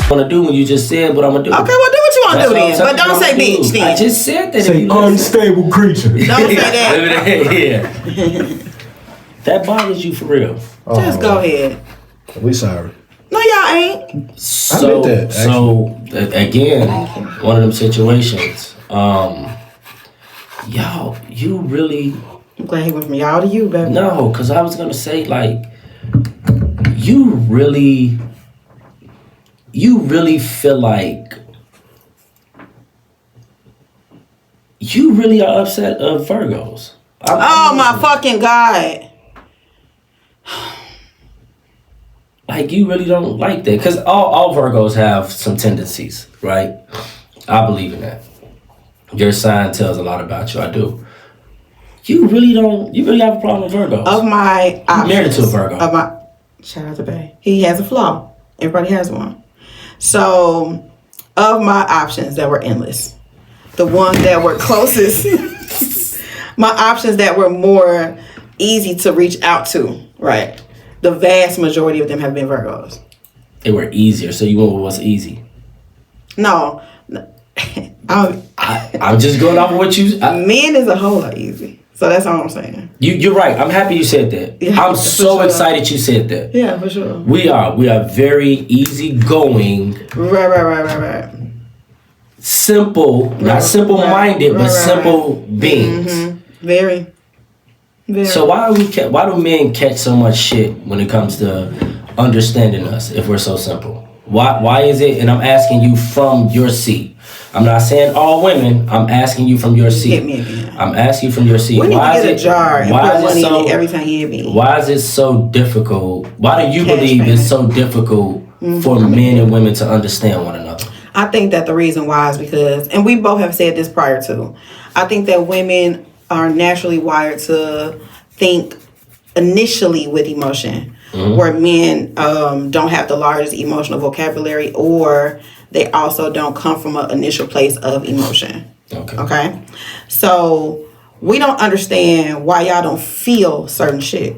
want to do when you just said what I'm gonna do. Okay, well, do what you want to do then, but don't say bitch. Then I just said that. Say unstable creature. Don't say that. Yeah. That bothers you for real. Just go ahead. We sorry. No, y'all ain't. So, that, again, one of them situations. Y'all, you really. I'm glad he went from y'all to you, baby. No, because I was gonna say like, you really feel like you really are upset of Virgos. Oh my fucking God. Like, you really don't like that. Because all Virgos have some tendencies, right? I believe in that. Your sign tells a lot about you. I do. You really have a problem with Virgos. Of my options. Married to a Virgo. Shout out to Bay. He has a flaw. Everybody has one. So, of my options that were endless, the ones that were closest, my options that were more easy to reach out to, right? The vast majority of them have been Virgos. They were easier, so you went with what's easy. No. I'm just going off of what you... Men is a whole lot easy. So that's all I'm saying. You're right. I'm happy you said that. Yeah, I'm so excited you said that. Yeah, for sure. We are very easygoing. Right. Simple, not simple-minded, but simple beings. Mm-hmm. Very. So why do men catch so much shit when it comes to understanding us if we're so simple? Why is it? And I'm asking you from your seat. I'm not saying all women. I'm asking you from your seat. Hit me again. I'm asking you from your seat. We need to get a jar and put money in it every time you hit me. Why is it so difficult? Why do you believe it's so difficult for men and women to understand one another? I think that the reason why is because, and we both have said this prior to, I think that women are naturally wired to think initially with emotion, where men don't have the largest emotional vocabulary, or they also don't come from an initial place of emotion. Okay? So we don't understand why y'all don't feel certain shit.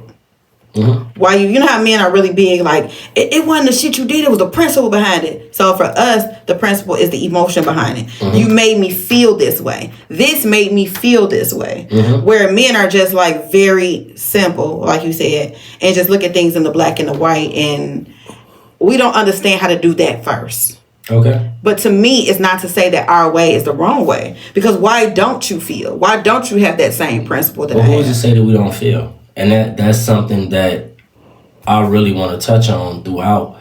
Why you know how men are really big, like, it wasn't the shit you did, it was the principle behind it. So for us, the principle is the emotion behind it. You made me feel this way. This made me feel this way. Where men are just like very simple, like you said, and just look at things in the black and the white, and we don't understand how to do that first. Okay. But to me, it's not to say that our way is the wrong way. Because why don't you feel? Why don't you have that same principle that I have? Who does it say that we don't feel? And that's something that I really want to touch on throughout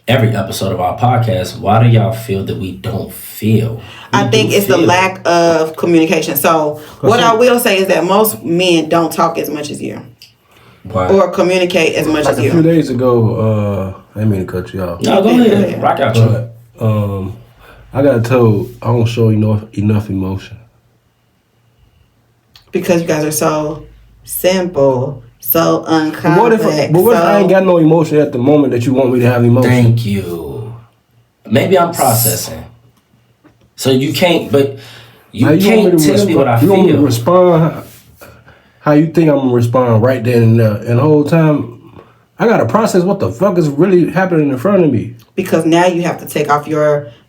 every episode of our podcast. Why do y'all feel that we don't feel? I think it's the lack of communication. So what I will say is that most men don't talk as much as you. Why? Or communicate as much as you. A few days ago, I didn't mean to cut you off. No, go ahead. Rock out you. I got told I don't show enough emotion. Because you guys are so simple, so uncomplex. But what if I ain't got no emotion at the moment that you want me to have emotion? Thank you. Maybe I'm processing. So you can't, but you can't tell me what I feel. You want me to respond how you think I'm going to respond right then and there. And the whole time, I got to process what the fuck is really happening in front of me. Because now you have to take off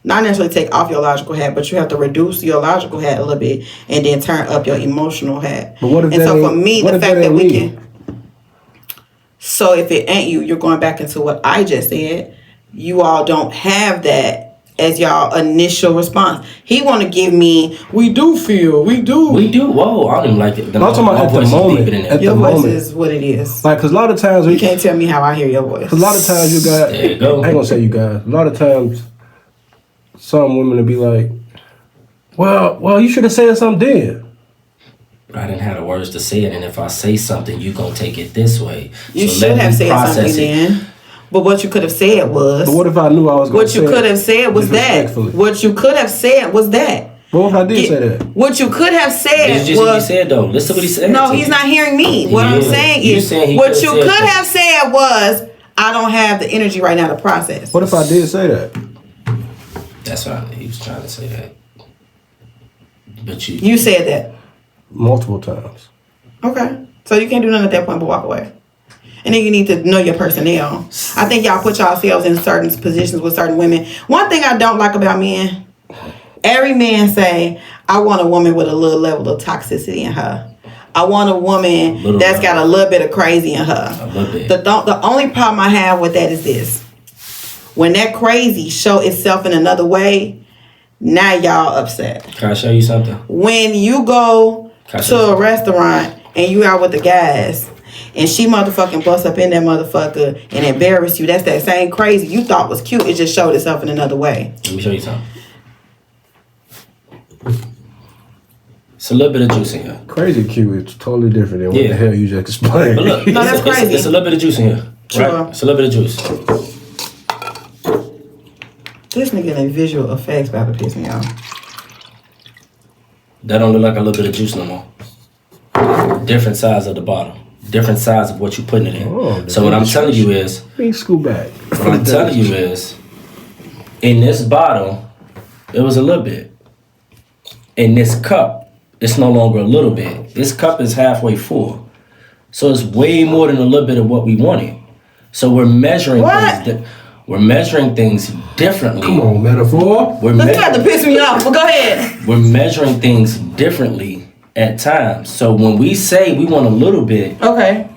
not necessarily take off your logical hat, but you have to reduce your logical hat a little bit and then turn up your emotional hat. But what if for me, the fact that we can... So if it ain't you, you're going back into what I just said. You all don't have that as y'all initial response. He want to give me, we do feel, we do. Whoa, I don't even like it. I'm talking about at the moment. Your voice is what it is. Like, because a lot of times... You can't tell me how I hear your voice. A lot of times you got... There you go. I ain't going to say you guys. A lot of times, some women will be like, well, you should have said something then. I didn't have the words to say it, and if I say something, you gonna take it this way. You should have said something then. But what you could have said was... But what if I knew I was going to say it? What you could have said was that. What you could have said was that. But what if I did say that? What you could have said was... just what he said, though. Listen to what he said. No, he's not hearing me. What I'm saying is... What you could have said was, I don't have the energy right now to process. What if I did say that? That's what he was trying to say that. But You said that. Multiple times. Okay. So you can't do nothing at that point but walk away. And then you need to know your personnel. I think y'all put yourselves in certain positions with certain women. One thing I don't like about men, every man say, I want a woman with a little level of toxicity in her. I want a woman that's got a little bit of crazy in her. A little bit. The only problem I have with that is this. When that crazy show itself in another way, now y'all upset. Can I show you something? When you go to a restaurant and you out with the guys and she motherfucking busts up in that motherfucker and embarrass you, that's that same crazy you thought was cute. It just showed itself in another way. Let me show you something. It's a little bit of juice in here. Crazy cute. It's totally different than what the hell you just explained. But look, No, that's crazy. It's a little bit of juice in here. Sure. Right? It's a little bit of juice. This nigga in visual effects about to piss me off. That don't look like a little bit of juice no more. Different size of the bottle. Different size of what you putting it in. Oh, so what I'm telling you is, Bring school back. what I'm telling you is, in this bottle, it was a little bit. In this cup, it's no longer a little bit. This cup is halfway full. So it's way more than a little bit of what we wanted. So we're measuring things. We're measuring things differently. Come on, metaphor. Let's try to piss me off, but go ahead. We're measuring things differently at times. So when we say we want a little bit, Okay.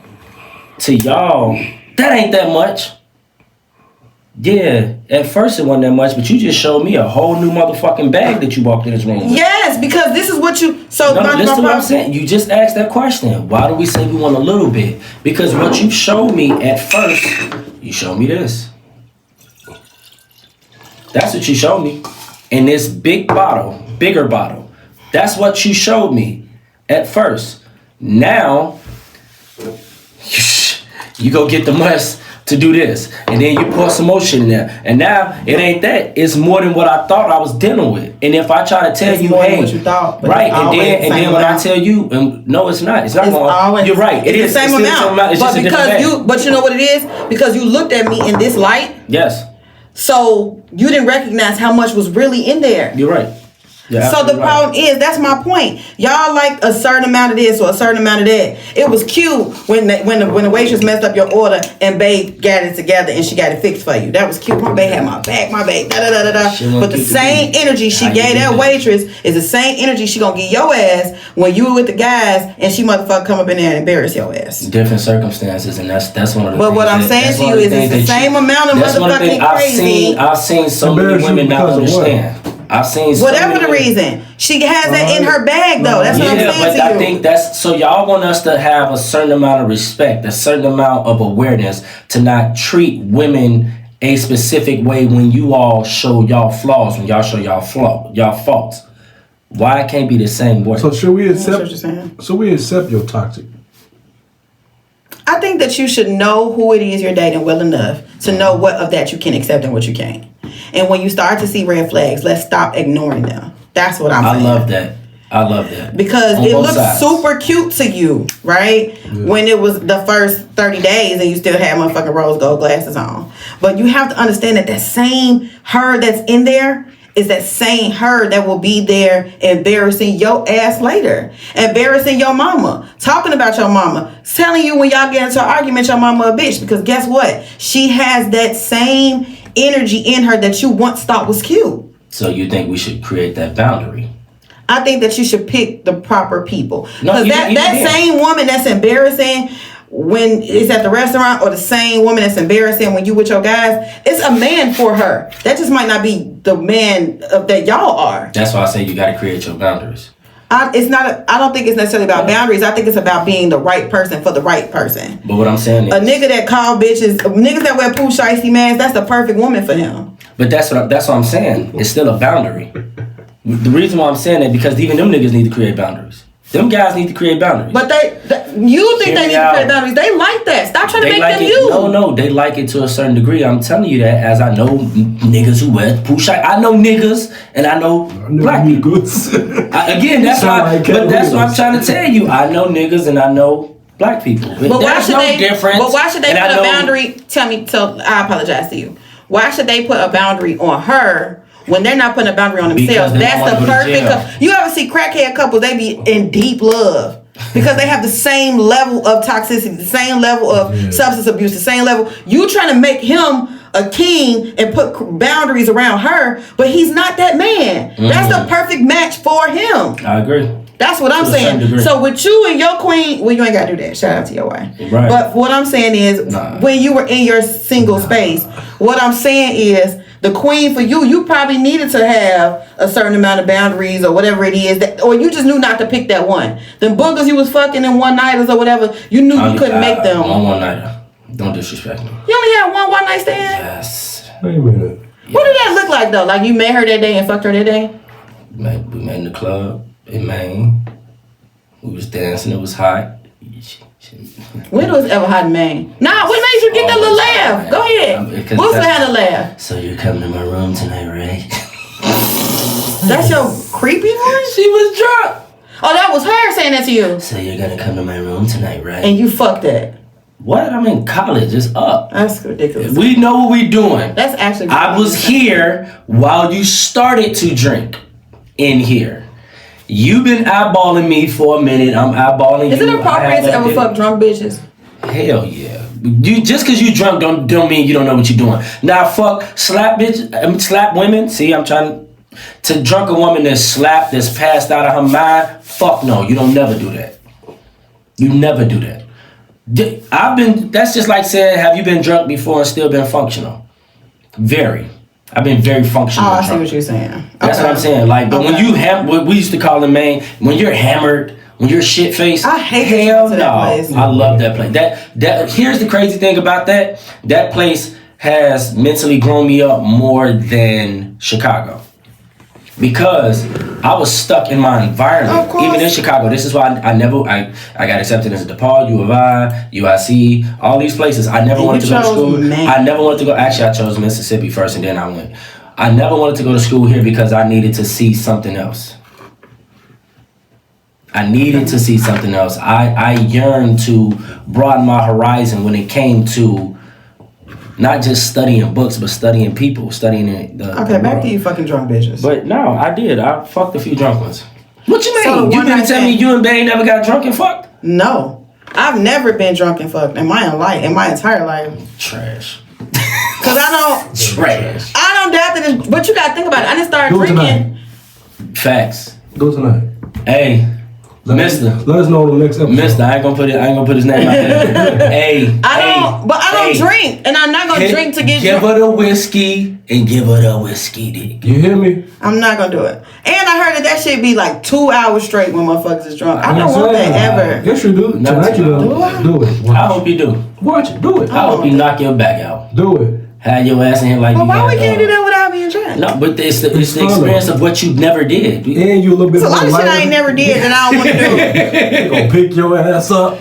to y'all, that ain't that much. Yeah, at first it wasn't that much, but you just showed me a whole new motherfucking bag that you walked in this room with. Yes, because this is what you. So No, listen to what I'm saying. You just asked that question. Why do we say we want a little bit? Because what you showed me at first, you showed me this. That's what you showed me. In this bigger bottle. That's what you showed me at first. Now, you go get the must to do this. And then you pour some more shit in there. And now, it ain't that. It's more than what I thought I was dealing with. And if I try to tell It's you, more than hey, what you thought, but right, it's and always the then same when I amount. tell you, no, it's not. It's not It's going. always, You're right. It is the same It's amount. It's But just a different bag. but you know what it is? Because you looked at me in this light, Yes, so you didn't recognize how much was really in there. you're right. You're So the absolutely right. problem is, that's my point. Y'all like a certain amount of this or a certain amount of that. It was cute when the waitress messed up your order and babe got it together and she got it fixed for you. That was cute. My babe had my back, da da da da da. She want But the you to same be- energy she how you gave do that that. waitress is the same energy she gonna give your ass when you were with the guys and she motherfucker come up in there and embarrass your ass. Different circumstances, and that's one of the. But things what I'm that- saying that's to one you of is the it's things the that same amount of that's one the motherfucking things crazy. I've seen so many Embarrass you women not because of what? understand. I've seen so Whatever many the women- reason, she has that in her bag though. That's what I'm Yeah, saying but to I you. think that's so y'all want us to have a certain amount of respect, a certain amount of awareness to not treat women a specific way when you all show y'all flaws, when y'all show y'all faults. Why it can't be the same way? So should we That's what you're accept? saying. So we accept your toxic. I think that you should know who it is you're dating well enough to know what of that you can accept and what you can't. And when you start to see red flags, let's stop ignoring them. That's what I'm I saying. love that. I love that. Because On it both looks sides. super cute to you, right? When it was the first 30 days and you still had motherfucking rose gold glasses on. But you have to understand that that same her that's in there is that same her that will be there embarrassing your ass later. Embarrassing your mama. Talking about your mama. Telling you when y'all get into an argument, your mama a bitch. Because guess what? She has that same energy in her that you once thought was cute. So you think we should create that boundary? I think that you should pick the proper people. No, Because you that can. same woman that's embarrassing when it's at the restaurant, or the same woman that's embarrassing when you with your guys, it's a man for her. That just might not be the man that y'all are. That's why I say you got to create your boundaries. I don't think it's necessarily about boundaries. I think it's about being the right person for the right person. But what I'm saying is, A nigga that call bitches, niggas that wear poo shiesty masks, that's the perfect woman for him. but that's what I'm saying. It's still a boundary. The reason why I'm saying that because even them niggas need to create boundaries. Them guys need to create boundaries. But you think Hear they me need to out. create boundaries. They like that. Stop trying to make like them it. you. No, they like it to a certain degree. I'm telling you that as I know niggas who wear poo shirt. I know niggas and I know black people. Again, that's Sound why. like But Cat that's what I'm Williams. trying to tell you. I know niggas and I know black people. But why There's should no they? difference. But why should they And put I a know- boundary? Tell me. So I apologize to you. Why should they put a boundary on her when they're not putting a boundary on Because themselves? they don't That's wanna the go to perfect. jail. You ever see crackhead couples? They be in deep love. because they have the same level of toxicity, the same level of substance abuse, the same level. You trying to make him a king and put boundaries around her, but he's not that man. That's the perfect match for him. I agree. That's what I'm saying. So with you and your queen, well, you ain't gotta do that. Shout out to your wife. Right. But what I'm saying is, when you were in your single space, what I'm saying is, the queen for you, you probably needed to have a certain amount of boundaries or whatever it is, that, or you just knew not to pick that one. Them boogers you was fucking in one nighters or whatever, you knew you couldn't make them. One nighter. Don't disrespect me. You only had one night stand? Yes. Wait a minute. What did that look like though? Like you met her that day and fucked her that day? We met in the club in Maine. We was dancing. It was hot. When was it ever hot in Maine? Nah, what made you get that little laugh? Go ahead. What's behind the laugh? So you're coming to my room tonight, right? That's your creepy voice? She was drunk. Oh, that was her saying that to you. So you're gonna come to my room tonight, right? And you fucked that. What? I'm in college. It's up. That's ridiculous. We know what we doing. That's actually I was here while you started to drink in here. You've been eyeballing me for a minute. I'm eyeballing you. Is it appropriate to ever fuck drunk bitches? Hell yeah. You just because you drunk don't mean you don't know what you're doing. Now fuck slap slap women. See, I'm trying to drunk a woman that's slapped, that's passed out of her mind. Fuck no, you don't never do that. You never do that. That's just like saying, have you been drunk before and still been functional? Very. I've been very functional. Oh, I see what you're saying. That's what I'm saying. Like, but when you what we used to call them, man, when you're hammered, when you're shit faced, I hate hell that no. place. I love that place. That here's the crazy thing about that. That place has mentally grown me up more than Chicago. Because I was stuck in my environment, even in Chicago. This is why I got accepted into DePaul, U of I, UIC, all these places. I never wanted to go to school. I never wanted to go. Actually, I chose Mississippi first, and then I went. I never wanted to go to school here because I needed to see something else. I needed to see something else. I yearned to broaden my horizon when it came to not just studying books, but studying people, studying the Okay, back to you fucking drunk bitches. But no, I did. I fucked a few drunk ones. What you mean? So You gonna tell me you and Bay never got drunk and fucked? No. I've never been drunk and fucked in my entire life. Trash. Cause I don't Trash. I don't doubt that it's, but you gotta think about it. I didn't start Do it drinking. Facts. Go tonight. Hey, Mister. Let us know on the next episode. Mister, I ain't gonna put his name out there. Hey, I don't drink, and I'm not gonna drink to get Give drunk. her the whiskey and give her the whiskey dick. You hear me? I'm not gonna do it. And I heard that shit be like 2 hours straight when motherfuckers is drunk. I don't want that ever. Yes, you do. Tonight you do it. Watch. I hope you do. Watch it. Do it. I hope you knock your back out. Do it. Have your ass in here like But you why got, we can't do that without being drunk? No, but it's the experience of what you never did. And you a little bit It's a lot of more shit I lighter. ain't never did that I don't want to do. They gonna pick your ass up.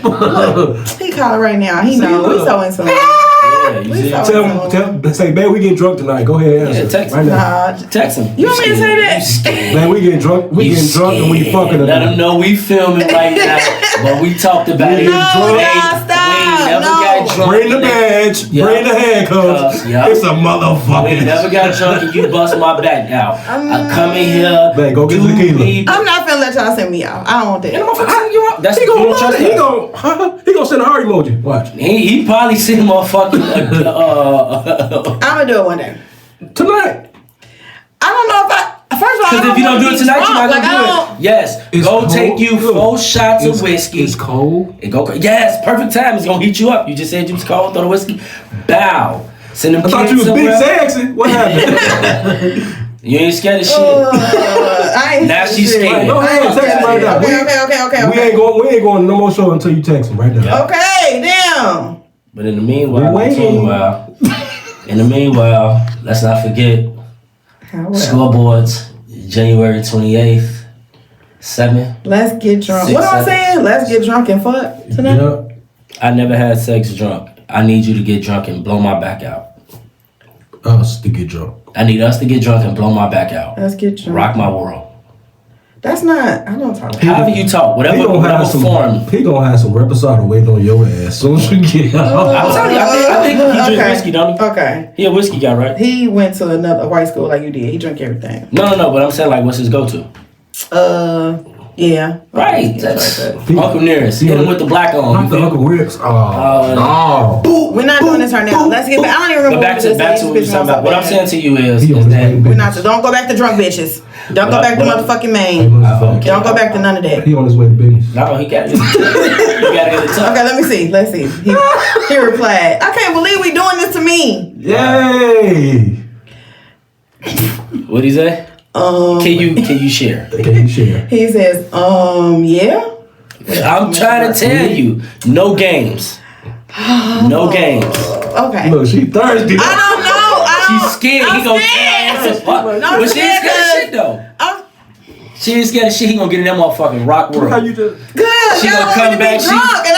He calling right now. He know. We so into him. Yeah, you see? Tell say, man, we getting drunk tonight. Go ahead, answer. Yeah, text right him. now. Text him. You want me to say that? Man, we getting drunk. We getting drunk and we fucking. Let them know we filming right now, but we talked about it. No, stop. We never got drunk. Bring the badge. Yeah. Bring the handcuffs. Yeah. It's a motherfucker. We never got drunk and you bust my back out. I come in here. Man, go get the tequila. I'm not finna let y'all send me out. I don't want that. That's He you don't trust us. gonna send a heart emoji. Watch He probably sent motherfucking I'm gonna do it one day. tonight. I don't know if I. First of all, I Because don't if you don't wanna do it be tonight, drunk. you're not Like, I gonna do don't. it. Yes, It's go cold. take you Look, 4 shots of whiskey. It's cold. It go. Yes, perfect time. It's gonna heat you up. You just said you was cold. Throw the whiskey. Bow. Send them I thought kids you was big somewhere. sexy. What happened? You ain't scared of shit. I ain't Now scared she's of shit. scared. Go ahead, text him right now. Okay. We ain't going no more show until you text him right now. Okay, damn. But in the meanwhile, We waiting. let's not forget scoreboards. January 28th, 7. Let's get drunk. 6, What am I 7. saying? Let's get drunk and fuck tonight. Yeah. I never had sex drunk. I need you to get drunk and blow my back out. Us to get drunk. I need us to get drunk and blow my back out. Let's get drunk. Rock my world. That's not. I don't talk. However you talk, He whatever gonna have form. some. He gonna have some reposado waiting on your ass soon as you get out. I'm telling you, I think he drinks Okay. whiskey, don't he? Okay. He a whiskey guy, right? He went to a white school like you did. He drank everything. No, but I'm saying like, what's his go-to? Yeah. Right. That's Uncle Nearest. Hit him with the black on. Uncle Rick's. Oh, no. We're not doing this right now. Let's get back. I don't even remember. But back to what we're talking about. What I'm saying to you is that we're not. Don't go back to drunk bitches. Don't go back to motherfucking Maine. Don't go back to none of that. He on his way to business. No, he got it. You gotta get it tough. Okay, let me see. Let's see. He replied, "I can't believe we doing this to me." Yay! What'd he say? Can you share? Can you share? He says, yeah. I'm trying to tell you, no games. No games. Okay. Look, she thirsty. I don't know. She's scared. He gonna scared. No, but she ain't scared of shit though. She ain't scared of shit. He gonna get in that motherfucking rock world. How you just? Good. She gonna come back. Drunk, and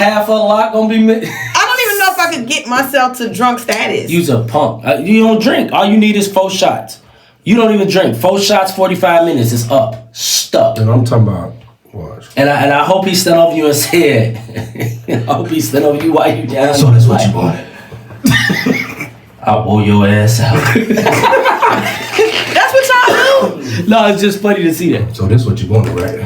half her lock gonna be. I don't even know if I could get myself to drunk status. You's a punk. You don't drink. All you need is 4 shots. You don't even drink. 4 shots, 45 minutes. It's up. Stuck. And I'm talking about what? And I hope he stand over you and said, I hope he stand over you while you down. So that's what you wanted. I'll blow your ass out. That's what y'all do. No, it's just funny to see that. So that's what you wanted, right?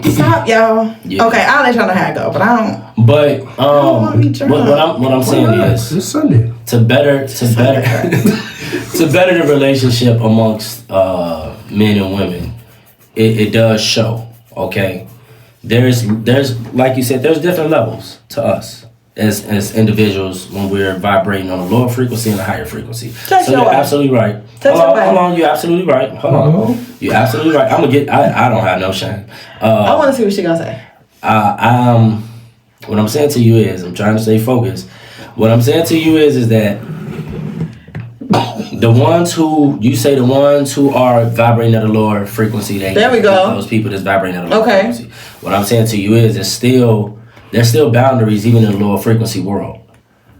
Stop, y'all. Yeah. Okay, I'll let y'all know how it go, but I don't. But wanna be drunk. what I'm saying is It's Sunday. to better to better the relationship amongst men and women, it does show. Okay, there's like you said, there's different levels to us as individuals when we're vibrating on a lower frequency and a higher frequency. Touch So your you're way. absolutely right. Hold on, you're absolutely right. Hold on, you're absolutely right. I'm gonna get. I don't have no shame. I want to see what she gonna say. What I'm saying to you is, I'm trying to stay focused. What I'm saying to you is that the ones who are vibrating at a lower frequency, There we go. Those people that's vibrating at a lower Okay. frequency. What I'm saying to you is, there's still boundaries even in the lower frequency world.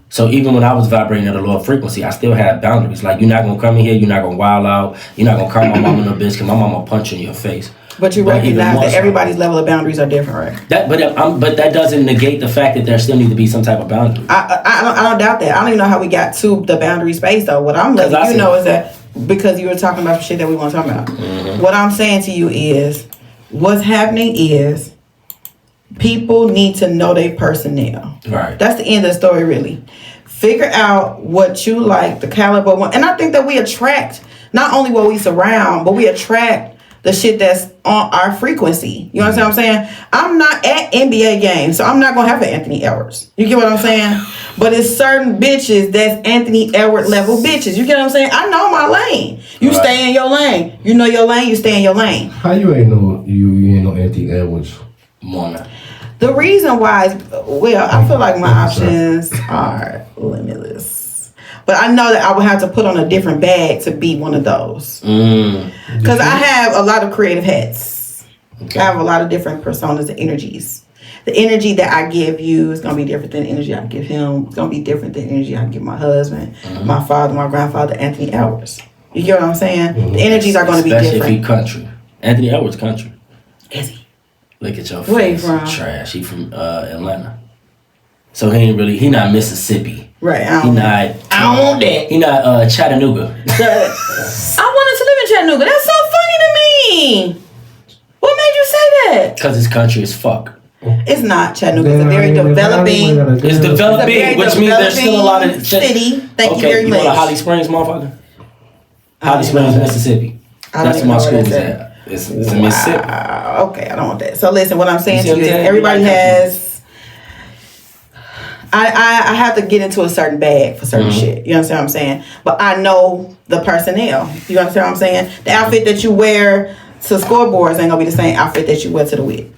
So even when I was vibrating at a lower frequency, I still had boundaries. Like, you're not gonna come in here, you're not gonna wild out, you're not gonna call my mama no bitch, cause my mama punch you in your face. But you even recognize more that so. everybody's level of boundaries are different, right? But that doesn't negate the fact that there still need to be some type of boundary. I don't doubt that. I don't even know how we got to the boundary space though. What I'm letting you know is that because you were talking about shit that we want to talk about. Mm-hmm. What I'm saying to you is, what's happening is people need to know their personnel. Right. That's the end of the story, really. Figure out what you like, the caliber one, and I think that we attract not only what we surround, but we attract the shit that's on our frequency. You understand what I'm saying? I'm not at NBA games, so I'm not gonna have an Anthony Edwards. You get what I'm saying? But it's certain bitches that's Anthony Edwards level bitches. You get what I'm saying? I know my lane. You stay in your lane. You know your lane, you stay in your lane. How you ain't know you ain't know Anthony Edwards? Mona. The reason why is, well, I feel like my options are limitless. But I know that I would have to put on a different bag to be one of those. Because I have a lot of creative hats. Okay. I have a lot of different personas and energies. The energy that I give you is going to be different than the energy I give him. It's going to be different than the energy I give my husband, my father, my grandfather, Anthony Edwards. You get what I'm saying? The energies are going to be different. Especially if he country. Anthony Edwards country. Is he? Look at your face. Where he from? Trash. He from Atlanta. So he not Mississippi. Right. I don't want that. He not Chattanooga. I wanted to live in Chattanooga. That's so funny to me. What made you say that? Because it's country as fuck. It's not Chattanooga. It's a very developing. It's developing, which means there's still a lot of city. Thank you very much. You know Holly Springs, motherfucker? Holly Springs, Mississippi. That's where my school is at. It's in Mississippi. Okay, I don't want that. So listen, what I'm saying to you is everybody has. I have to get into a certain bag for certain shit. You understand what I'm saying? But I know the personnel. You understand what I'm saying? The outfit that you wear to scoreboards ain't gonna be the same outfit that you wear to the wit.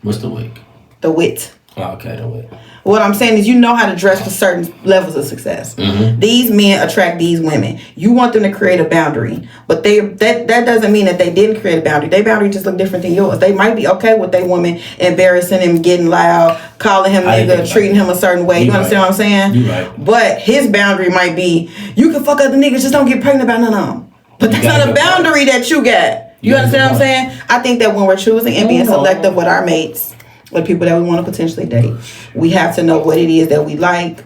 What's the wig? The wit. Oh, okay, the wig. What I'm saying is you know how to dress for certain levels of success. These men attract these women. You want them to create a boundary. But that doesn't mean that they didn't create a boundary. Their boundary just look different than yours. They might be okay with their woman embarrassing him, getting loud, calling him nigga, treating him a certain way. You understand what I'm saying? You right. But his boundary might be, you can fuck other niggas, just don't get pregnant by none of them. But that's not a boundary that you got. You understand what I'm saying? I think that when we're choosing and being selective with our mates, with people that we want to potentially date, we have to know what it is that we like.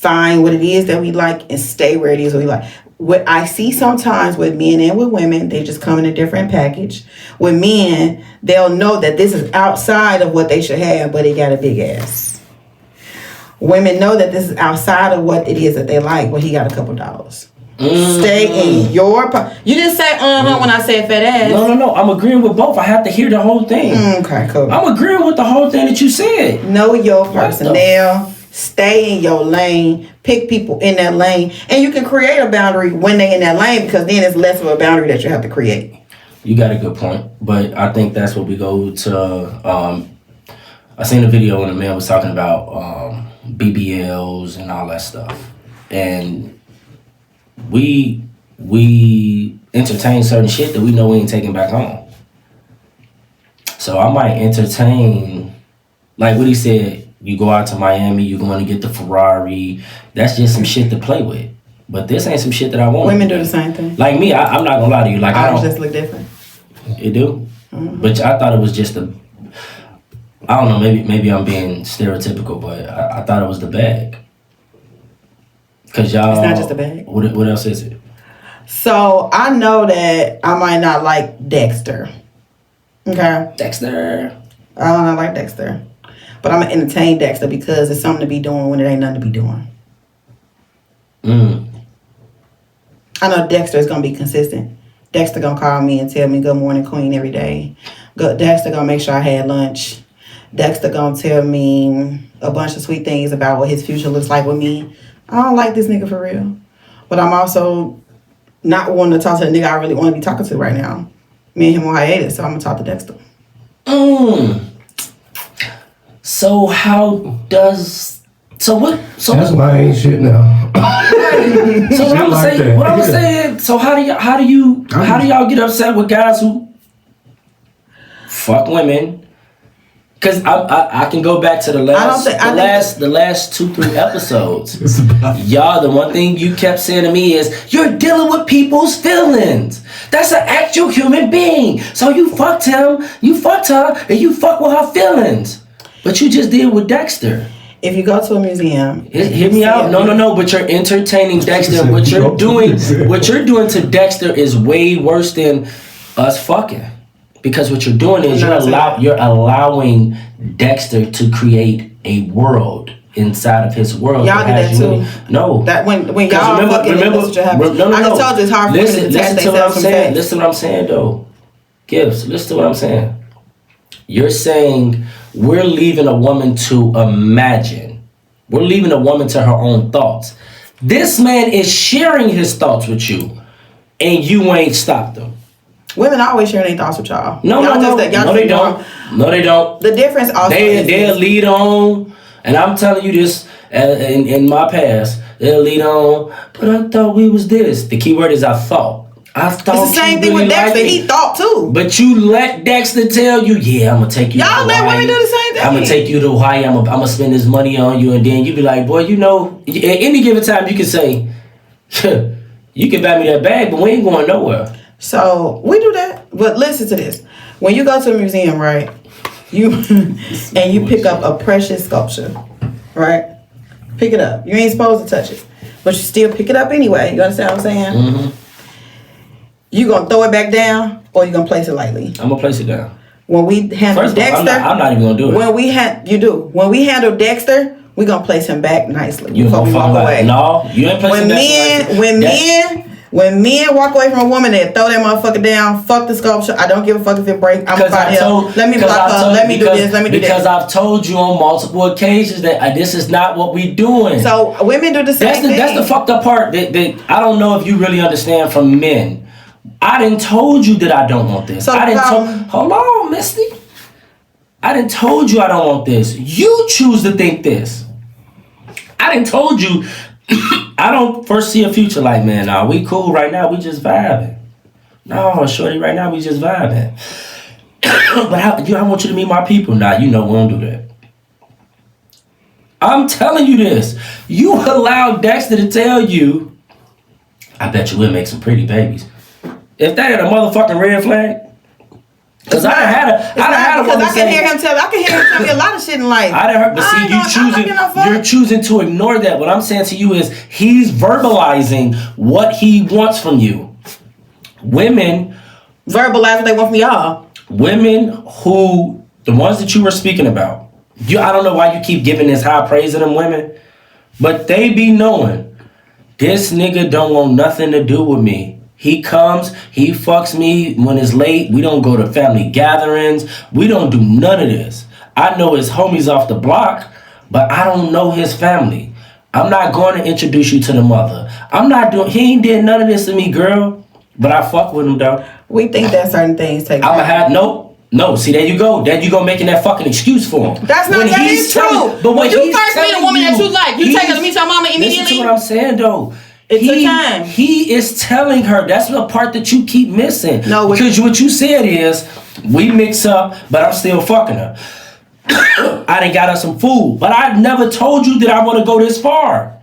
find what it is that we like and stay where it is what we like. What I see sometimes with men and with women, they just come in a different package. With men, they'll know that this is outside of what they should have, but it got a big ass. Women know that this is outside of what it is that they like, but he got a couple dollars. Stay in your... You didn't say when I said fat ass. No. I'm agreeing with both. I have to hear the whole thing. Okay, cool. I'm agreeing with the whole thing that you said. Know your personnel. Stay in your lane. Pick people in that lane. And you can create a boundary when they're in that lane, because then it's less of a boundary that you have to create. You got a good point. But I think that's what we go to... I seen a video when a man was talking about BBLs and all that stuff. And we entertain certain shit that we know we ain't taking back home. So I might entertain, like what he said, you go out to Miami, you're going to get the Ferrari. That's just some shit to play with. But this ain't some shit that I want. Women do the same thing. Like me, I'm not gonna lie to you. Like ours just look different. It do? Mm-hmm. But I thought it was just the, I don't know, maybe I'm being stereotypical, but I thought it was the bag. Cause y'all, it's not just a bag. What else is it? So I know that I might not like Dexter. Okay. Dexter. I don't not like Dexter, but I'm gonna entertain Dexter because it's something to be doing when it ain't nothing to be doing. I know Dexter is gonna be consistent. Dexter gonna call me and tell me good morning, queen, every day. Dexter gonna make sure I had lunch. Dexter gonna tell me a bunch of sweet things about what his future looks like with me. I don't like this nigga for real. But I'm also not wanting to talk to the nigga I really want to be talking to right now. Me and him on hiatus, so I'm going to talk to Dexter. So how does... So what... So that's my ain't shit now. So what I'm saying... So how do y'all get upset with guys who fuck women? Because I can go back to the last 2-3 episodes. Y'all, the one thing you kept saying to me is, you're dealing with people's feelings. That's an actual human being. So you fucked him, you fucked her, and you fucked with her feelings. But you just did with Dexter. If you go to a museum... Hear me out. No, but you're entertaining Dexter. What you're doing to Dexter is way worse than us fucking. Because what you're doing is you're allowing Dexter to create a world inside of his world. Y'all did that too. No. That when y'all fucking, that's what you have. I can tell you it's hard for women to detach themselves from sex. Listen to what I'm saying though. Gibbs, listen to what I'm saying. You're saying we're leaving a woman to imagine. We're leaving a woman to her own thoughts. This man is sharing his thoughts with you, and you ain't stopped them. Women always share their thoughts with y'all. No, they don't. No, they don't. The difference also they'll lead on, and I'm telling you this in my past, they'll lead on, but I thought we was this. The key word is I thought. It's the same thing with Dexter. He thought too. But you let Dexter tell you, yeah, I'm going to take you to Hawaii. Y'all let women do the same thing. I'm going to take you to Hawaii. I'm going to spend this money on you. And then you be like, boy, you know, at any given time you can say, you can buy me that bag, but we ain't going nowhere. So we do that, but listen to this. When you go to a museum, right, you pick up a precious sculpture, right? Pick it up. You ain't supposed to touch it, but you still pick it up anyway. You understand what I'm saying? Mm-hmm. You gonna throw it back down, or you gonna place it lightly? I'm gonna place it down. When we handle Dexter, I'm not even gonna do it. When we handle Dexter, we gonna place him back nicely before we walk away. No, you ain't placing Dexter. When men walk away from a woman, they throw that motherfucker down. Fuck the sculpture. I don't give a fuck if it breaks. I'm gonna fight him. Let me block her. Let me do this. Let me do that. Because I've told you on multiple occasions that this is not what we doing. So women do the same thing. That's the fucked up part that I don't know if you really understand from men. I done told you that I don't want this. Hold on, Misty. I done told you I don't want this. You choose to think this. I done told you I don't foresee a future like, man, nah, we cool right now, we just vibing. No, shorty, right now, we just vibing. But I want you to meet my people. Nah, you know we don't do that. I'm telling you this. You allow Dexter to tell you, I bet you we'll make some pretty babies. If that ain't a motherfucking red flag, Because I done had a woman I can hear him tell me a lot of shit in life. I done heard, but see, you're choosing to ignore that. What I'm saying to you is he's verbalizing what he wants from you. Women verbalize what they want from y'all. Women who, the ones that you were speaking about, I don't know why you keep giving this high praise to them women, but they be knowing this nigga don't want nothing to do with me. He comes, he fucks me when it's late. We don't go to family gatherings. We don't do none of this. I know his homies off the block, but I don't know his family. I'm not going to introduce you to the mother. He ain't did none of this to me, girl. But I fuck with him, though. We think that certain things take No, see, there you go. There you go making that fucking excuse for him. That's not, that is true. But when you first meet a woman that you like, you take her to meet your mama immediately? Listen to what I'm saying, though. It took time. He is telling her. That's the part that you keep missing. No, because what you said is, we mix up, but I'm still fucking her. I done got her some food, but I never told you that I want to go this far.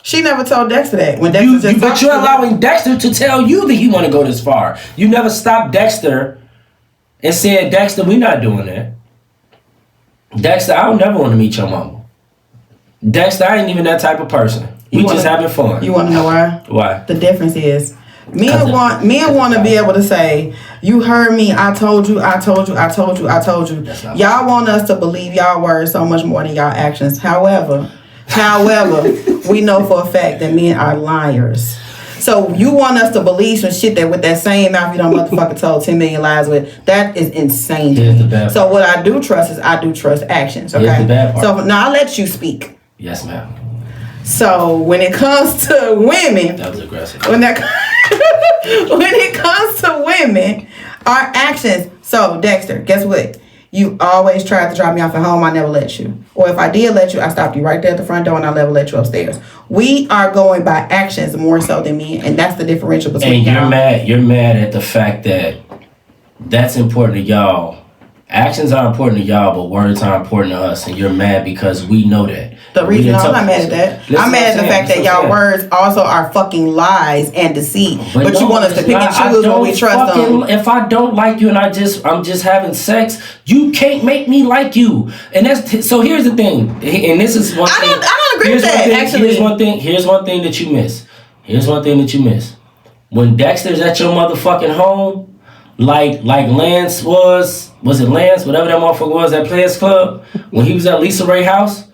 She never told Dexter that. When Dexter but you're allowing Dexter to tell you that he want to go this far. You never stopped Dexter and said, Dexter, we not doing that. Dexter, I don't never want to meet your mama. Dexter, I ain't even that type of person. We just having fun. You want to know why? Why? The difference is, men want to be able to say, you heard me, I told you. Y'all want us to believe y'all words so much more than y'all actions. However, we know for a fact that men are liars. So you want us to believe some shit that with that same mouth you done motherfucker told 10 million lies with. That is insane to me. So what I do trust is I do trust actions. Okay. Here's the bad part. So now I'll let you speak. Yes, ma'am. So when it comes to women, that was aggressive. When it comes to women, our actions. So Dexter, guess what? You always tried to drop me off at home. I never let you. Or if I did let you, I stopped you right there at the front door and I never let you upstairs. We are going by actions more so than men, and that's the differential between y'all. And you're mad at the fact that that's important to y'all. Actions are important to y'all, but words are important to us, and you're mad because we know that. The reason I'm not mad at that, I'm mad at the fact that y'all words also are fucking lies and deceit. But you want us to pick and choose when we trust them. If I don't like you and I'm just having sex, you can't make me like you. And that's so. Here's the thing, and this is one thing. I don't agree with that. Actually, here's one thing that you miss. When Dexter's at your motherfucking home. Like Lance was it Lance? Whatever that motherfucker was at Players Club. When he was at Lisa Ray house.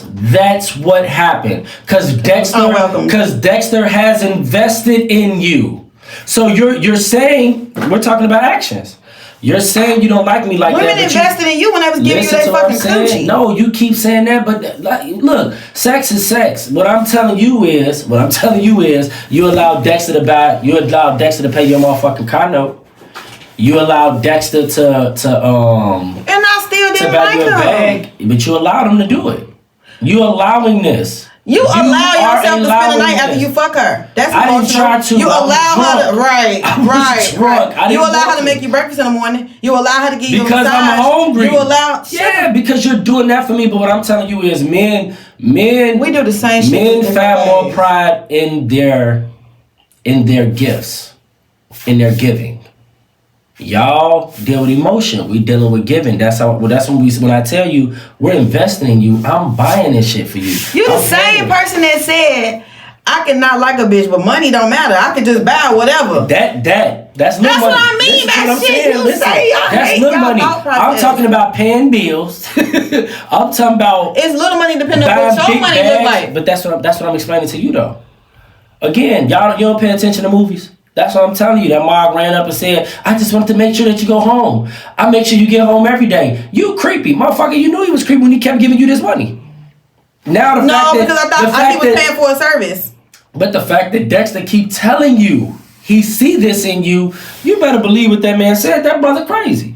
That's what happened. Cause Dexter has invested in you. So you're saying, we're talking about actions. You're saying you don't like me like women that. Women invested in you when they was giving you their fucking coochie. No, you keep saying that, but look, sex is sex. What I'm telling you is, you allow Dexter to pay your motherfucking car note. You allow Dexter to and I still didn't buy like you a bag, but you allowed him to do it. You allowing this. You allow yourself to spend the night after you fuck her. That's emotional. I didn't try to. You allow her to, right. You allow her to make you breakfast in the morning. You allow her to give you a massage. Because I'm hungry. You allow. Yeah, because you're doing that for me. But what I'm telling you is, men. We do the same shit. Men have more pride in their gifts, in their giving. Y'all deal with emotion. We dealing with giving. That's when I tell you we're investing in you. I'm buying this shit for you. You the same person that said I can not like a bitch, but money don't matter. I can just buy whatever. That's little money. What I mean. That shit you say. That's little money. I'm talking about paying bills. I'm talking about it's little money depending on what your money look like. But that's what I'm explaining to you though. Again, you don't pay attention to movies. That's what I'm telling you. That Mark ran up and said, I just wanted to make sure that you go home. I make sure you get home every day. You creepy. Motherfucker, you knew he was creepy when he kept giving you this money. Now because I thought he was paying for a service. But the fact that Dexter keep telling you he see this in you, you better believe what that man said. That brother crazy.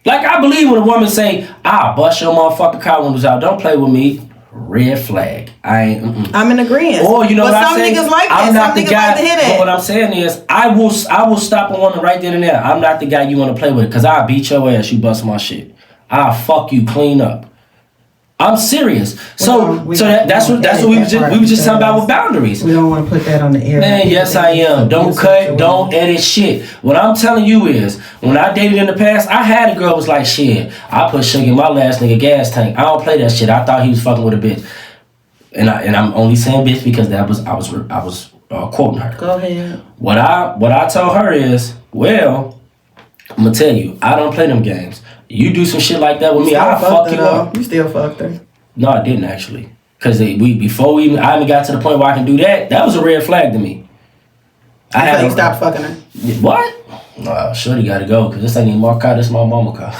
Like I believe when a woman say, I'll bust your motherfucking car windows out. Don't play with me. Red flag. I'm in agreement. Or you know what I'm saying? Some niggas like that. I'm not some the guy. Like to hear that. But what I'm saying is, I will stop a woman right then and there. I'm not the guy you want to play with, cause I'll beat your ass. You bust my shit. I'll fuck you clean up. I'm serious. That's what we was just talking about with boundaries. We don't want to put that on the air. Man, yes I am. Don't cut, don't edit shit. What I'm telling you is, when I dated in the past, I had a girl who was like, shit, I put sugar in my last nigga gas tank. I don't play that shit. I thought he was fucking with a bitch. And I'm only saying bitch because I was quoting her. Go ahead. What I told her is, well, I'm gonna tell you, I don't play them games. You do some shit like that with me, I'll fuck you up. You still fucked her. No, I didn't actually. Cause before I even got to the point where I can do that, that was a red flag to me. You stopped fucking her. What? No, shorty gotta go, cause this ain't even my car, this my mama car.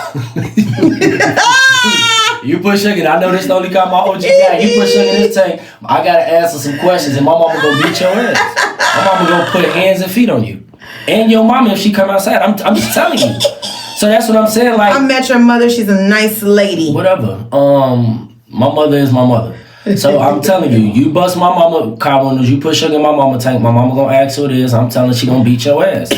You put sugar, I know this the only car my OG got. You put sugar in this tank, I gotta answer some questions and my mama gonna beat your ass. My mama gonna put hands and feet on you. And your mama if she come outside. I'm just telling you. So that's what I'm saying. Like, I met your mother. She's a nice lady. Whatever. My mother is my mother. So I'm telling you, you bust my mama car windows, you put sugar in my mama tank, my mama gonna ask who it is. I'm telling her she gonna beat your ass.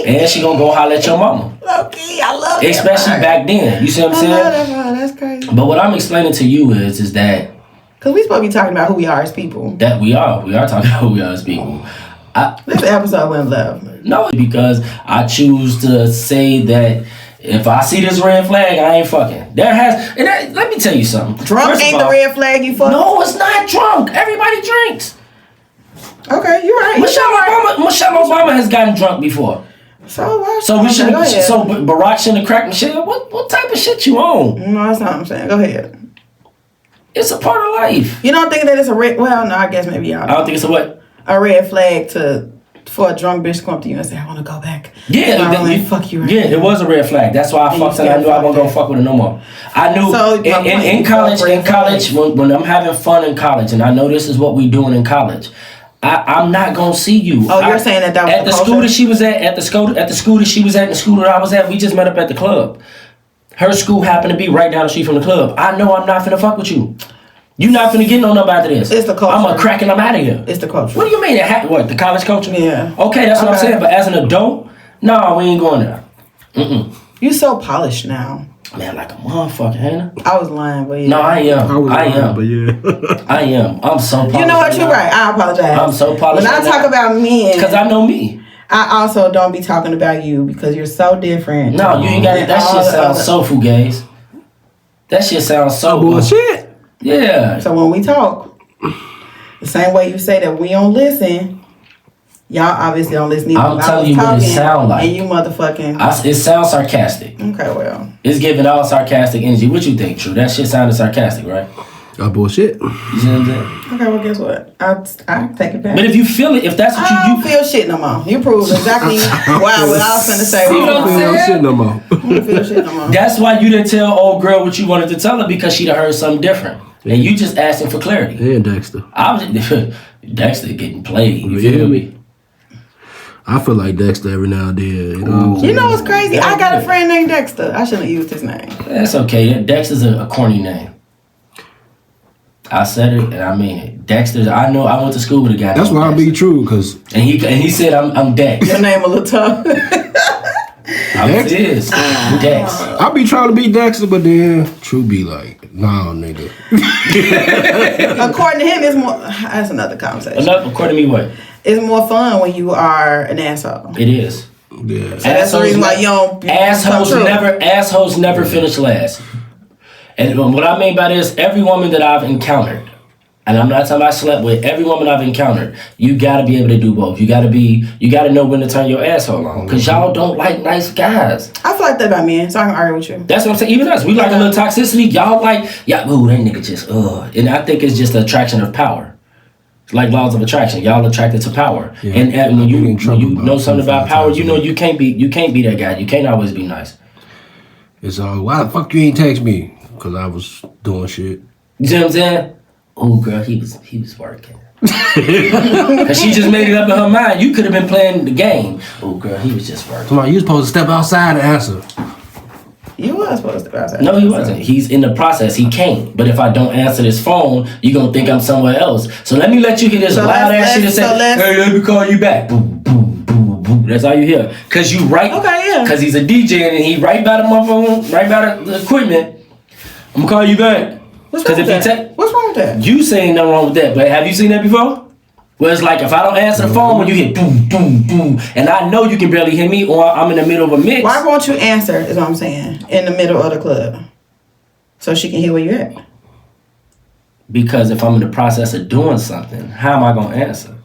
And she gonna go holler at your mama. Okay, I love it. Especially back then. You see what I'm saying? I love that. That's crazy. But what I'm explaining to you is that, because we supposed to be talking about who we are as people. That we are talking about who we are as people. This episode went left. No, because I choose to say that if I see this red flag, I ain't fucking. Let me tell you something. Drunk ain't the red flag you fuck? No, it's not drunk. Everybody drinks. Okay, you're right. Michelle Obama has gotten drunk before. So what? So we should. So Barack shouldn't have cracked Michelle. What type of shit you on? No, that's not what I'm saying. Go ahead. It's a part of life. You don't think that it's a red? Well, no, I guess maybe y'all. I don't think it's a what? A red flag for a drunk bitch to come up to you and say, I want to go back. Yeah, fuck you. Right yeah, it was a red flag. That's why I fucked her. I knew I wasn't gonna fuck with her no more. I knew in college, when I'm having fun in college, and I know this is what we doing in college. I'm not gonna see you. Oh, you're saying that was at the school that she was at the school that she was at, and the school that I was at. We just met up at the club. Her school happened to be right down the street from the club. I know I'm not finna fuck with you. You not finna get no number after this. It's the culture. I'm a crack and I'm out of here. It's the culture. What do you mean? What, the college culture? Yeah. Okay, that's what I'm saying. But as an adult, no, we ain't going there. You so polished now. Man, like a motherfucker, ain't I was lying, but yeah. No, I am. I am. But yeah. I am. I'm so polished. You know what? You're right. I apologize. I'm so polished. When I talk about men. Because I know me. I also don't be talking about you because you're so different. No, you ain't got it. That shit sounds so fugazi. That shit sounds so bullshit. Yeah. So when we talk, the same way you say that we don't listen, y'all obviously don't listen either. I'm telling you what it sound like. And you motherfucking... It sounds sarcastic. Okay, well. It's giving all sarcastic energy. What you think, True? That shit sounded sarcastic, right? Bullshit. You see what I'm saying? Okay, well, guess what? I take it back. But if you feel it, if that's what I don't feel shit no more. You proved exactly what I was finna say. See what I'm saying? Shit no more. I don't feel shit no more. That's why you didn't tell old girl what you wanted to tell her, because she'd have heard something different. And you just asking for clarity. Yeah, Dexter. Dexter getting played. You feel me? I feel like Dexter every now and then. You know what's crazy? I got a friend named Dexter. I shouldn't have used his name. That's okay. Dexter's a corny name. I said it and I mean it. Dexter. I know. I went to school with a guy. That's why I be true, cause and he said I'm Dex. Your name a little tough. It is Dex. I be trying to be Dexter, but then True be like, nah, nigga. According to him, it's more. That's another conversation. According to me, what? It's more fun when you are an asshole. It is. Yeah. So that's the reason why you don't. Assholes never finish last. And what I mean by this, every woman that I've encountered, and I'm not talking about slept with, every woman I've encountered, you gotta be able to do both. You gotta know when to turn your asshole on. Cause y'all don't like nice guys. I feel like that about men, so I can argue with you. That's what I'm saying. Even us, we like a little toxicity. Y'all like, ooh, that nigga just, And I think it's just the attraction of power. It's like laws of attraction. Y'all attracted to power. Yeah. And when you know something about power, you know you can't be that guy. You can't always be nice. It's all, why the fuck you ain't text me? Cause I was doing shit. You see what I'm saying? Oh girl, he was working. Cause she just made it up in her mind. You could have been playing the game. Oh girl, he was just working. Come on, you was supposed to step outside and answer. You was supposed to step outside. No, he wasn't. He's in the process. He can't. But if I don't answer this phone, you gonna think I'm somewhere else. So let me let you hear this loud ass shit and say, hey, let me call you back. Boom, boom, boom, boom. That's all you hear. Cause you right. Okay, yeah. Cause he's a DJ and he right by the motherfucker, right by the equipment. I'm gonna call you back. What's wrong with that? What's wrong with that? You saying nothing wrong with that, but have you seen that before? Where it's like if I don't answer the phone when you hit boom, boom, boom, and I know you can barely hear me, or I'm in the middle of a mix. Why won't you answer? Is what I'm saying. In the middle of the club, so she can hear where you're at. Because if I'm in the process of doing something, how am I gonna answer?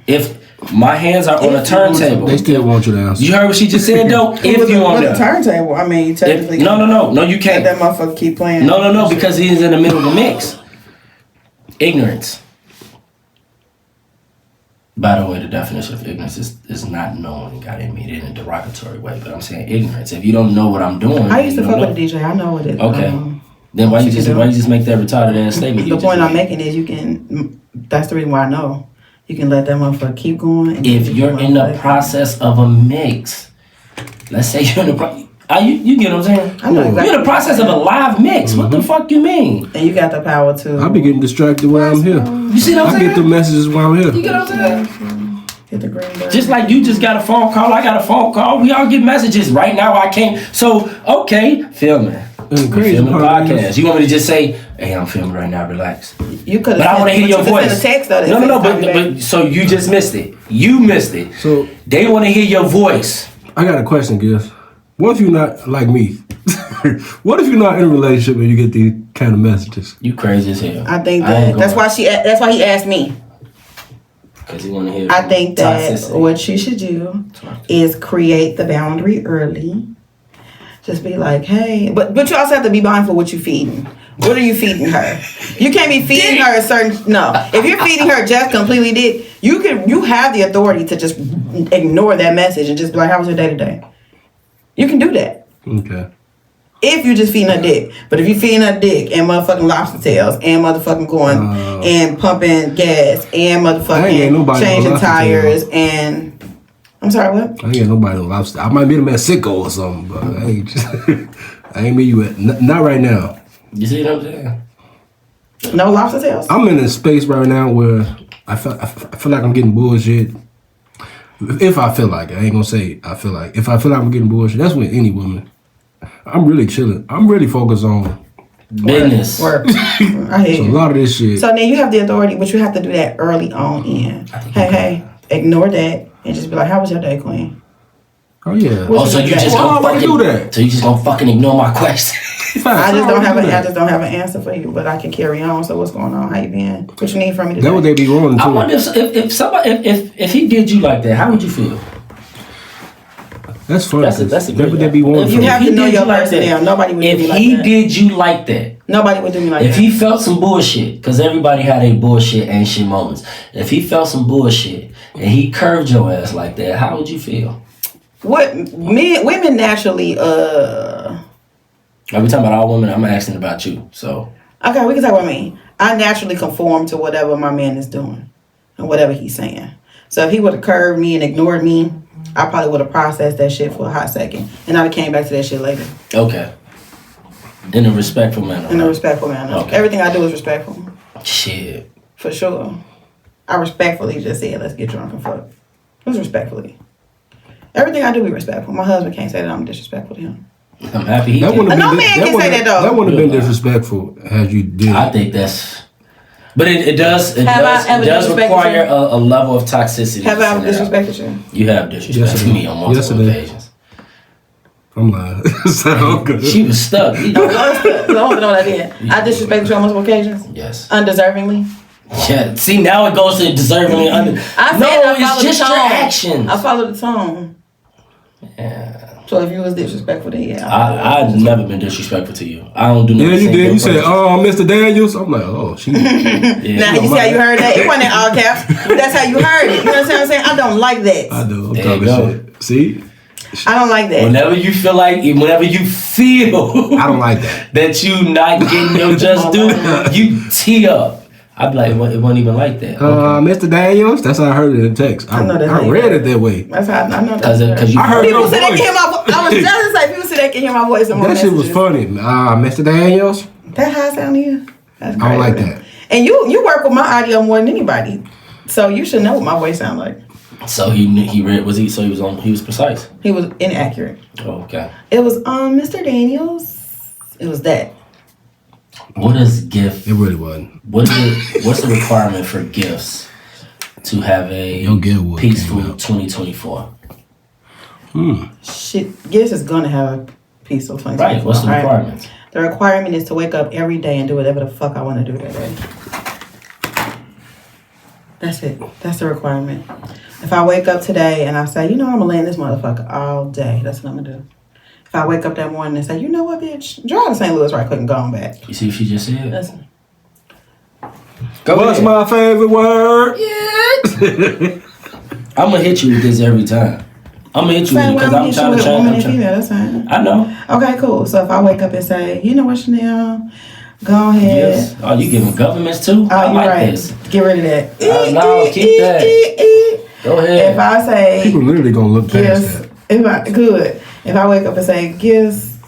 If my hands are on a turntable, they still want you to answer. You heard what she just said, though. If you on the turntable, I mean, technically. No, you can't. Let that motherfucker keep playing. No, because he's in the middle of the mix. Ignorance. By the way, the definition of ignorance is not knowing. I didn't mean it in a derogatory way, but I'm saying ignorance. If you don't know what I'm doing, I used to fuck with a DJ. I know what it is. Okay. Then why you just make that retarded ass statement? The point I'm making is you can. That's the reason why I know. You can let that motherfucker keep going. And if you're in the process of a mix, let's say you're in the you get what I'm saying? I know exactly. You're in the process of a live mix. What the fuck you mean? And you got the power to. I be getting distracted while I'm here. You see what I'm saying? I get the messages while I'm here. You get what I'm saying? Hit the green button. Just like you just got a phone call, I got a phone call. We all get messages. Right now I can't. So, okay, filming. Crazy filming podcast. You want me to just say, hey, I'm filming right now, relax. You could. But I want to hear your voice. Send a text, though, no, but so you just missed it. You missed it. So they want to hear your voice. I got a question, Giz. What if you're not like me? What if you're not in a relationship and you get these kind of messages? You crazy as hell. I think that's why he asked me. Because he want to hear. I think that what you should do is create the boundary early. Just be like, hey, but you also have to be mindful what you're feeding. What are you feeding her? You can't be feeding her a certain. No, if you're feeding her just completely dick, you have the authority to just ignore that message and just be like, how was your day today? You can do that. Okay. If you're just feeding her dick. But if you're feeding her dick and motherfucking lobster tails and motherfucking going and pumping gas and motherfucking changing tires and... I'm sorry, what? I ain't got nobody on lobster. I might meet him at Sicko or something, but I ain't just... I ain't meet you at... Not right now. You see what I'm saying? No lobster tails? I'm in a space right now where I feel like I'm getting bullshit. If I feel like it, I ain't gonna say I feel like. If I feel like I'm getting bullshit, that's with any woman. I'm really chilling. I'm really focused on business. Work. I hear you. A lot of this shit. So then you have the authority, but you have to do that early on in. Hey, ignore that and just be like, how was your day, Queen? Oh yeah. So you just gonna fucking do that? So you just gonna fucking ignore my question? I just don't have an answer for you, but I can carry on. So what's going on? How you been? What you need from me today? That would they be wrong too. I wonder if somebody if he did you like that, how would you feel? That's funny. That's a that would they be wrong. If you have to know your personnel, nobody would do me like that. If he did you like that, nobody would do me like that. If he felt some bullshit, because everybody had a bullshit and shit moments. If he felt some bullshit and he curved your ass like that, how would you feel? Women naturally Are we talking about all women? I'm asking about you. So okay, we can talk about me. I naturally conform to whatever my man is doing and whatever he's saying. So if he would have curved me and ignored me, I probably would have processed that shit for a hot second, and I'd have came back to that shit later. Okay. In a respectful manner. In a respectful manner. Okay. Everything I do is respectful. Shit. For sure. I respectfully just said, let's get drunk and fuck. It was respectfully. Everything I do be respectful. My husband can't say that I'm disrespectful to him. I'm happy he can. No man can say that though. That wouldn't have been disrespectful had you did. I think that's... But it does require a level of toxicity. Have I ever disrespected you? You have disrespected me on multiple occasions. I'm lying. So good. She was stuck. I don't know what I did. I disrespected you on multiple occasions? Yes. Undeservingly? Yeah. See, now it goes to deservingly it's just your actions. I followed the tone. Yeah. So if you was disrespectful, then yeah. I've never been disrespectful to you. I don't do nothing. Yeah, you did. You said, Mr. Daniels. I'm like, oh, she. Now, you see how you heard that? It wasn't in all caps, but that's how you heard it. You know what I'm saying? I don't like that. I do. I'm talking shit. See? I don't like that. Whenever you feel I don't like that. that you not getting your just due, you tee up. I'd be like, it wasn't even like that. Mr. Daniels, that's how I heard it in the text. I read it that way. That's how I know that. Because I heard people say they can hear my voice. I was just to say, people say they can hear my voice. That shit was funny. Mr. Daniels. That's how I sound to you? That's crazy. I don't like that. And you work with my audio more than anybody. So you should know what my voice sound like. So he read, he was precise? He was inaccurate. Oh, okay. It was, Mr. Daniels. It was that. What is gift? It really wasn't. What's the requirement for gifts to have a peaceful 2024? Shit, Gifts is gonna have a peaceful 2024. Right. What's the requirement? The requirement is to wake up every day and do whatever the fuck I want to do that day. That's it. That's the requirement. If I wake up today and I say, you know, I'm gonna lay in this motherfucker all day, that's what I'm gonna do. If I wake up that morning and say, you know what, bitch, drive to St. Louis right quick and go on back. You see what she just said? Listen. What's my favorite word? Yeah. I'm gonna hit you with this every time. I'm gonna hit you with it because I'm trying to change. Woman and female, that's fine. I know. Okay, cool. So if I wake up and say, you know what, Chanel, go ahead. Yes. Oh, you giving governments too? Oh, I like right. this. Get rid of that. No, keep that. Go ahead. If I say People literally gonna look past that. If I wake up and say, Gifts,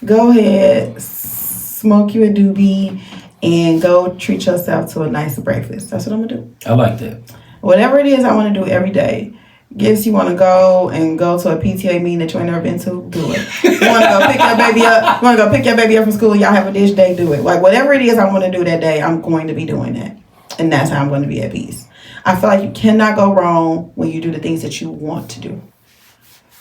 go ahead, smoke you a doobie, and go treat yourself to a nice breakfast. That's what I'm gonna do. I like that. Whatever it is I want to do every day. Gifts, you want to go to a PTA meeting that you ain't never been to? Do it. You want to go pick your baby up? You want to go pick your baby up from school? Y'all have a dish day? Do it. Like whatever it is I want to do that day, I'm going to be doing that, and that's how I'm going to be at peace. I feel like you cannot go wrong when you do the things that you want to do.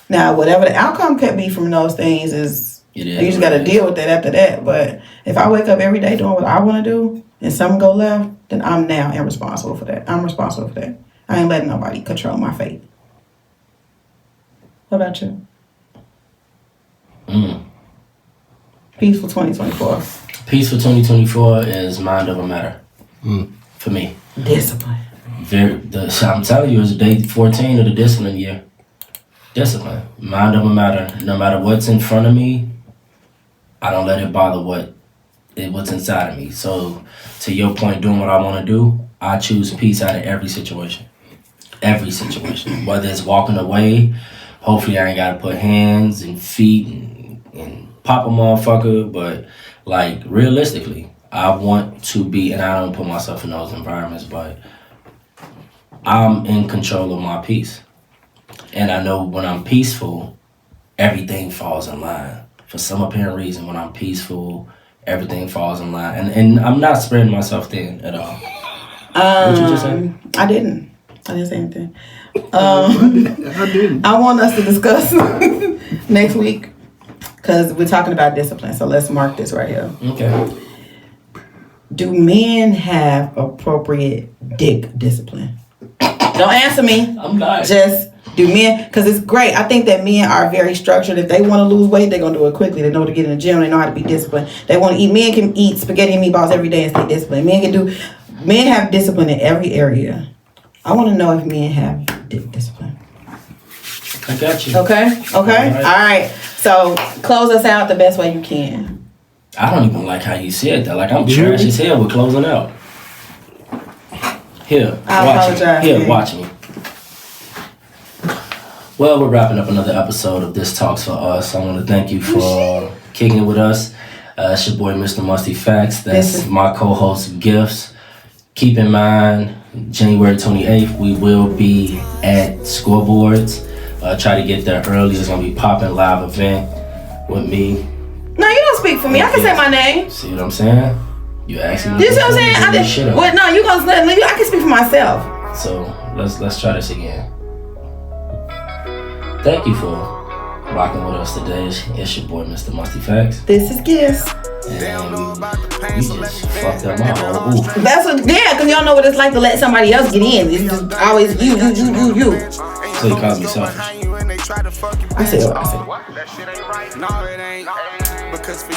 Now, whatever the outcome could be from those things is you just got to deal with that after that. But if I wake up every day doing what I want to do and something go left, then I'm now irresponsible for that. I'm responsible for that. I ain't letting nobody control my fate. What about you? Peaceful 2024. Peaceful 2024 is mind over matter for me. Discipline. I'm telling you, it's day 14 of the discipline year. Discipline, mind over matter. No matter what's in front of me, I don't let it bother what's inside of me. So, to your point, doing what I want to do, I choose peace out of every situation. Every situation, whether it's walking away. Hopefully I ain't gotta put hands and feet and pop a motherfucker, but like realistically, I want to be, and I don't put myself in those environments, but I'm in control of my peace. And I know when I'm peaceful, everything falls in line. For some apparent reason, when I'm peaceful, everything falls in line. And I'm not spreading myself thin at all. What you just say? I didn't say anything. I didn't. I want us to discuss next week because we're talking about discipline. So let's mark this right here. Okay. Do men have appropriate dick discipline? Don't answer me. I'm not. Just do men, because it's great. I think that men are very structured. If they want to lose weight, they're going to do it quickly. They know to get in the gym. They know how to be disciplined. They want to eat. Men can eat spaghetti and meatballs every day and stay disciplined. Men have discipline in every area. I want to know if men have dick discipline. I got you. Okay. All right. So close us out the best way you can. I don't even like how you said that. Like, I'm trash as hell with closing out. Here, watch me. Well, we're wrapping up another episode of This Talks For Us. I want to thank you for kicking it with us. It's your boy, Mr. Musty Facts. That's my co-host, Gifts. Keep in mind, January 28th, we will be at Scoreboards. Try to get there early. It's going to be popping live event with me. No, you don't speak for me. I can say my name. See what I'm saying? You asking me. You see what I'm saying? No, you gonna let me. I can speak for myself. So let's try this again. Thank you for rocking with us today. It's your boy, Mr. Musty Facts. This is Gifts. And we just fucked up my whole. That's what. Yeah, because y'all know what it's like to let somebody else get in. It's just always you. So you call me selfish. I said what I said.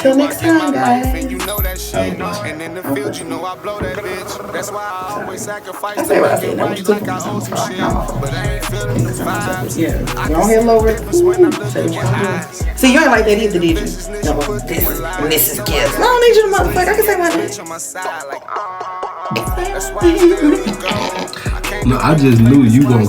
Till next time, guys. And in the field, you know I blow that bitch. That's why I always sacrifice to make it right like I owe some shit. But I ain't feeling the vibes. Yeah. Go ahead, lower it. See, you ain't like that either, did you? No, this is Gifts. No, I don't need you to motherfucker. I can say my name. No, I just knew you gonna